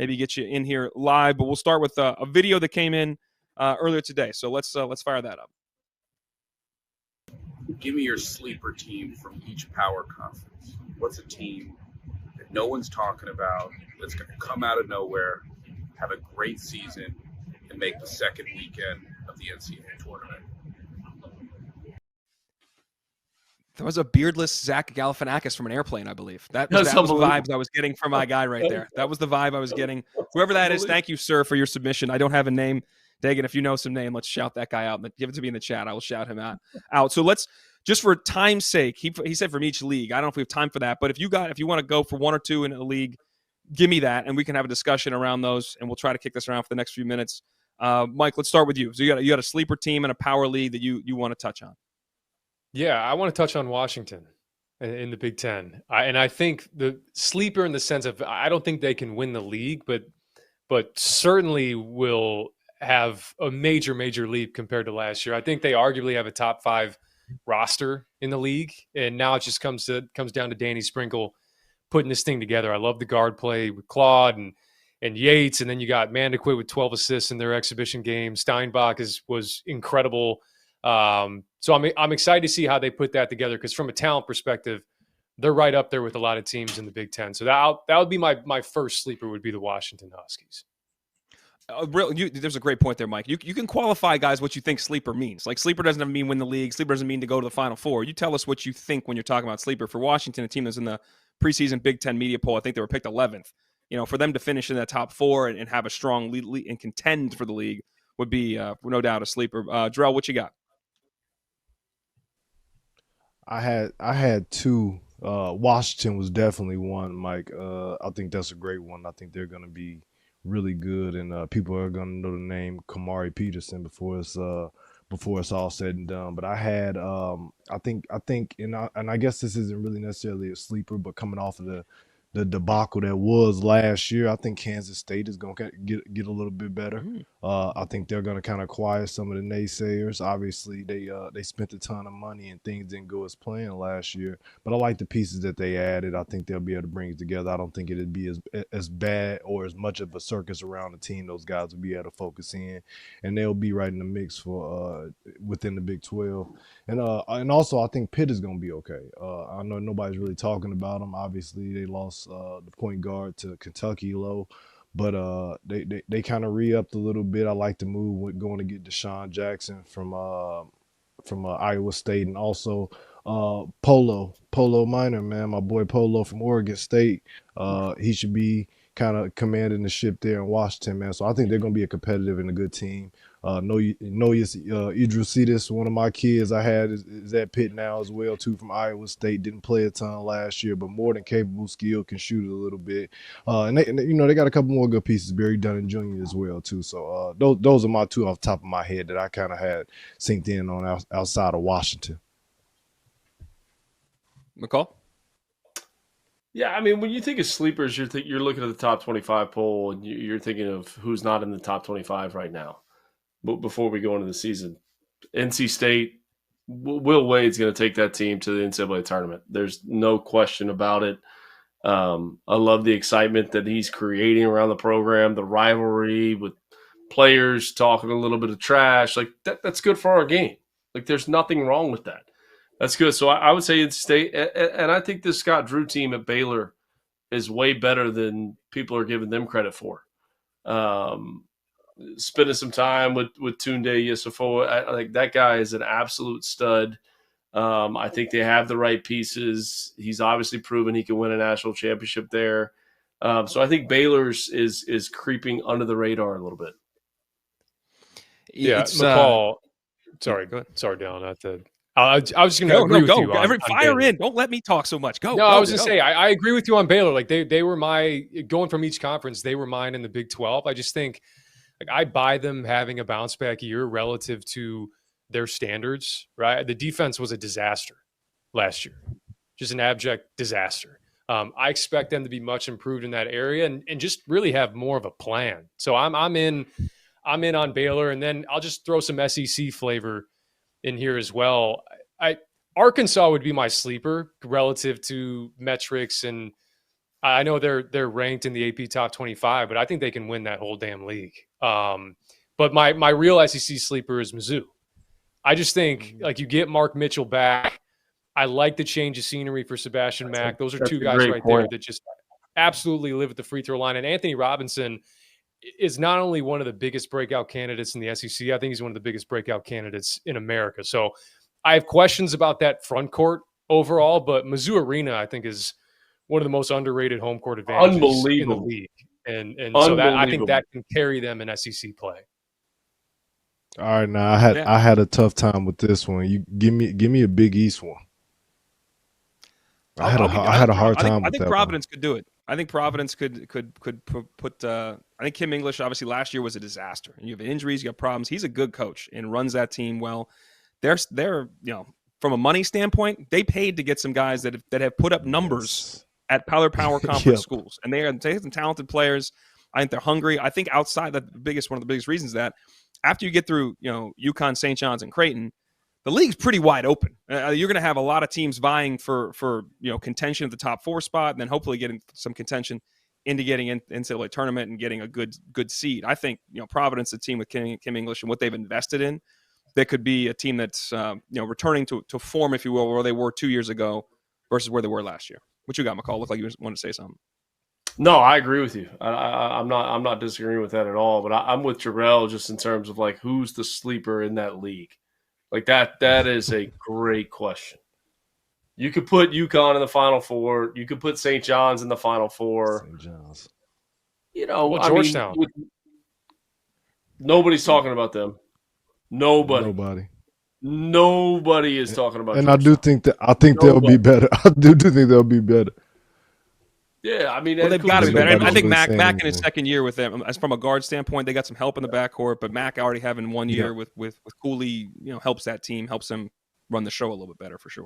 maybe get you in here live. But we'll start with a video that came in earlier today. So let's fire that up. Give me your sleeper team from each power conference. What's a team that no one's talking about that's going to come out of nowhere, have a great season, and make the second weekend of the NCAA tournament? There was a beardless Zach Galifianakis from an airplane, I believe. That was the vibes I was getting from my guy right there. That was the vibe I was getting. Whoever that is, thank you, sir, for your submission. I don't have a name. Dagan, if you know some name, let's shout that guy out. Give it to me in the chat. I will shout him out. So let's, just for time's sake, he said from each league. I don't know if we have time for that, but if you want to go for one or two in a league, give me that, and we can have a discussion around those, and we'll try to kick this around for the next few minutes. Mike, let's start with you. So you got a sleeper team and a power league that you want to touch on. Yeah, I want to touch on Washington in the Big Ten. I think the sleeper in the sense of I don't think they can win the league, but certainly will have a major leap compared to last year. I think they arguably have a top 5 roster in the league, and now it just comes down to Danny Sprinkle putting this thing together. I love the guard play with Claude and Yates, and then you got Mandequit with 12 assists in their exhibition game. Steinbach was incredible. So I'm excited to see how they put that together, because from a talent perspective, they're right up there with a lot of teams in the Big Ten. So that would be my first sleeper, would be the Washington Huskies. There's a great point there, Mike. You can qualify, guys, what you think sleeper means. Like, sleeper doesn't mean win the league. Sleeper doesn't mean to go to the Final Four. You tell us what you think when you're talking about sleeper. For Washington, a team that's in the preseason Big Ten media poll, I think they were picked 11th. For them to finish in that top 4 and have a strong lead and contend for the league would be no doubt a sleeper. Drell, what you got? I had 2. Washington was definitely one, Mike. I think that's a great one. I think they're going to be really good, and people are going to know the name Kamari Peterson before it's all said and done. But I had I think and I guess this isn't really necessarily a sleeper, but coming off of the debacle that was last year, I think Kansas State is going to get a little bit better. I think they're going to kind of quiet some of the naysayers. Obviously, they spent a ton of money and things didn't go as planned last year. But I like the pieces that they added. I think they'll be able to bring it together. I don't think it'd be as bad or as much of a circus around the team. Those guys will be able to focus in, and they'll be right in the mix for within the Big 12. And also, I think Pitt is going to be okay. I know nobody's really talking about them. Obviously, they lost the point guard to Kentucky low, but they kind of re-upped a little bit. I like the move with going to get Deshaun Jackson from Iowa State, and also Polo Minor, man, my boy Polo from Oregon State. He should be kind of commanding the ship there in Washington, man. So I think they're going to be a competitive and a good team. Idrisitis, one of my kids I had is at Pitt now as well too, from Iowa State. Didn't play a ton last year, but more than capable, skill, can shoot it a little bit. And they got a couple more good pieces. Barry Dunning Jr. as well too. So those are my 2 off the top of my head that I kind of had synced in on outside of Washington. McCall? Yeah, I mean, when you think of sleepers, you're looking at the top 25 poll, and you're thinking of who's not in the top 25 right now. But before we go into the season, NC State, Will Wade's going to take that team to the NCAA tournament. There's no question about it. I love the excitement that he's creating around the program, the rivalry with players talking a little bit of trash. Like that's good for our game. Like, there's nothing wrong with that. That's good. So I would say NC State, and I think this Scott Drew team at Baylor is way better than people are giving them credit for. Spending some time with Tunde Yusufo, like that guy is an absolute stud. I think they have the right pieces. He's obviously proven he can win a national championship there. So I think Baylor's is creeping under the radar a little bit. Yeah, McCall. Sorry, go ahead. Sorry, Dallin. I was just going to agree with you. On fire Baylor. In. Don't let me talk so much. Go. No, I was going to say, I agree with you on Baylor. Like they were going from each conference, they were mine in the Big 12. I just think, like, I buy them having a bounce back year relative to their standards, right? The defense was a disaster last year, just an abject disaster. I expect them to be much improved in that area and just really have more of a plan. So I'm in on Baylor, and then I'll just throw some SEC flavor in here as well. Arkansas would be my sleeper relative to metrics and I know they're ranked in the AP top 25, but I think they can win that whole damn league. But my real SEC sleeper is Mizzou. I just think like you get Mark Mitchell back. I like the change of scenery for Sebastian Mack. Those are two guys right there that just absolutely live at the free throw line. And Anthony Robinson is not only one of the biggest breakout candidates in the SEC, I think he's one of the biggest breakout candidates in America. So I have questions about that front court overall, but Mizzou Arena, I think, is one of the most underrated home court advantages in the league. And so that I think that can carry them in SEC play. All right, now I had a tough time with this one. You give me a Big East one. I had a hard time with that. I think Providence could do it. I think Providence could put. I think Kim English obviously last year was a disaster. And you have injuries, you have problems. He's a good coach and runs that team well. They're from a money standpoint, they paid to get some guys that have put up numbers at power conference schools, and they have some talented players. I think they're hungry. I think outside one of the biggest reasons that after you get through UConn, St. John's, and Creighton, the league's pretty wide open. You're going to have a lot of teams vying for contention at the top 4 spot, and then hopefully getting some contention into getting into the NCAA tournament and getting a good seed. I think Providence, a team with Kim English and what they've invested in, that could be a team that's returning to form, if you will, where they were 2 years ago versus where they were last year. What you got, McCall? Looked like you wanted to say something. No, I agree with you. I'm not disagreeing with that at all. But I'm with Jarrell just in terms of like who's the sleeper in that league. Like that is a great question. You could put UConn in the Final Four. You could put St. John's in the Final Four. St. John's. Georgetown. Nobody's talking about them. Nobody is talking about. And Georgetown. I think they'll be better. I do think they'll be better. Yeah, I mean, they've got to be better. And I think Mac in his second year with them, as from a guard standpoint, they got some help in the backcourt. But Mac already having 1 year with Cooley, helps that team, helps them run the show a little bit better for sure.